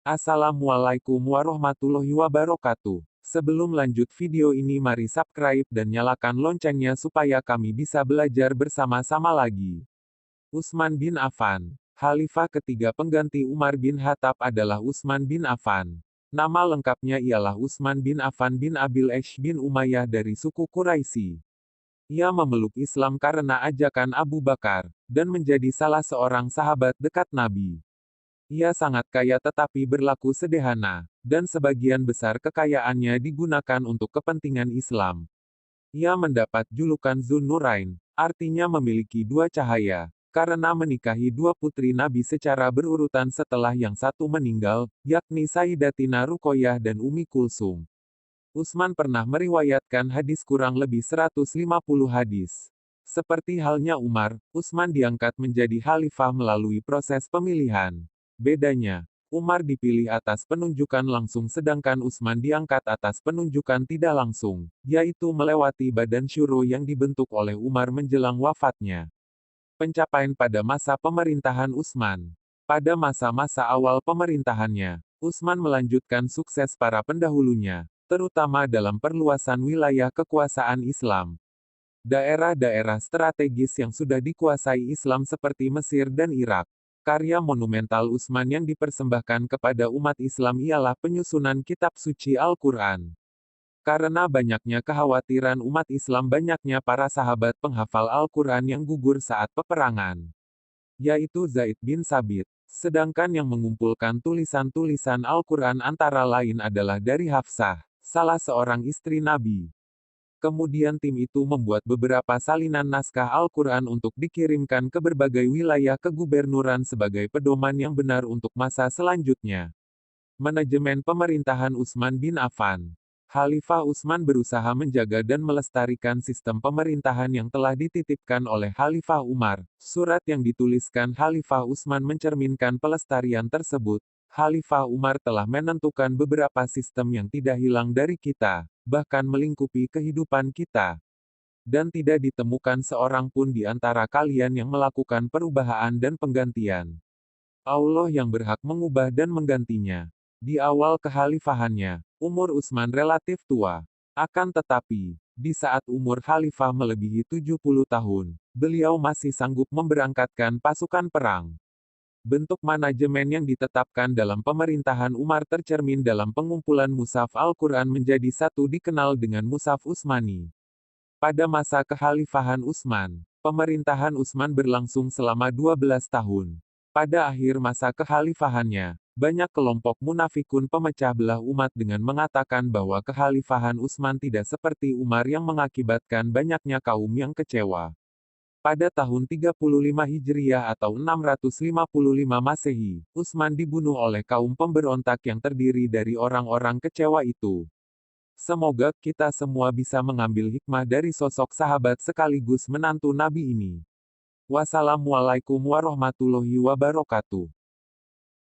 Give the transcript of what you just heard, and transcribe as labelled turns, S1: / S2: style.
S1: Assalamualaikum warahmatullahi wabarakatuh. Sebelum lanjut video ini mari subscribe dan nyalakan loncengnya supaya kami bisa belajar bersama-sama lagi. Utsman bin Affan. Khalifah ketiga pengganti Umar bin Khattab adalah Utsman bin Affan. Nama lengkapnya ialah Utsman bin Affan bin Abil Ash bin Umayyah dari suku Quraisy. Ia memeluk Islam karena ajakan Abu Bakar, dan menjadi salah seorang sahabat dekat Nabi. Ia sangat kaya tetapi berlaku sederhana, dan sebagian besar kekayaannya digunakan untuk kepentingan Islam. Ia mendapat julukan Zun Nurain, artinya memiliki dua cahaya, karena menikahi dua putri Nabi secara berurutan setelah yang satu meninggal, yakni Sayyidatina Ruqayyah dan Ummi Kulsum. Utsman pernah meriwayatkan hadis kurang lebih 150 hadis. Seperti halnya Umar, Utsman diangkat menjadi khalifah melalui proses pemilihan. Bedanya, Umar dipilih atas penunjukan langsung sedangkan Utsman diangkat atas penunjukan tidak langsung, yaitu melewati badan syuro yang dibentuk oleh Umar menjelang wafatnya. Pencapaian pada masa pemerintahan Utsman. Pada masa-masa awal pemerintahannya, Utsman melanjutkan sukses para pendahulunya, terutama dalam perluasan wilayah kekuasaan Islam. Daerah-daerah strategis yang sudah dikuasai Islam seperti Mesir dan Irak. Karya monumental Utsman yang dipersembahkan kepada umat Islam ialah penyusunan kitab suci Al-Quran. Karena banyaknya kekhawatiran umat Islam, banyaknya para sahabat penghafal Al-Quran yang gugur saat peperangan, yaitu Zaid bin Sabit. Sedangkan yang mengumpulkan tulisan-tulisan Al-Quran antara lain adalah dari Hafsah, salah seorang istri Nabi. Kemudian tim itu membuat beberapa salinan naskah Al-Quran untuk dikirimkan ke berbagai wilayah kegubernuran sebagai pedoman yang benar untuk masa selanjutnya. Manajemen pemerintahan Utsman bin Affan. Khalifah Utsman berusaha menjaga dan melestarikan sistem pemerintahan yang telah dititipkan oleh Khalifah Umar. Surat yang dituliskan Khalifah Utsman mencerminkan pelestarian tersebut. Khalifah Umar telah menentukan beberapa sistem yang tidak hilang dari kita, bahkan melingkupi kehidupan kita. Dan tidak ditemukan seorang pun di antara kalian yang melakukan perubahan dan penggantian. Allah yang berhak mengubah dan menggantinya. Di awal kekhalifahannya, umur Utsman relatif tua. Akan tetapi, di saat umur khalifah melebihi 70 tahun, beliau masih sanggup memberangkatkan pasukan perang. Bentuk manajemen yang ditetapkan dalam pemerintahan Umar tercermin dalam pengumpulan mushaf Al-Quran menjadi satu dikenal dengan Mushaf Utsmani. Pada masa kekhalifahan Utsman, pemerintahan Utsman berlangsung selama 12 tahun. Pada akhir masa kekhalifahannya, banyak kelompok munafikun pemecah belah umat dengan mengatakan bahwa kekhalifahan Utsman tidak seperti Umar yang mengakibatkan banyaknya kaum yang kecewa. Pada tahun 35 Hijriah atau 655 Masehi, Utsman dibunuh oleh kaum pemberontak yang terdiri dari orang-orang kecewa itu. Semoga kita semua bisa mengambil hikmah dari sosok sahabat sekaligus menantu Nabi ini. Wassalamualaikum warahmatullahi wabarakatuh.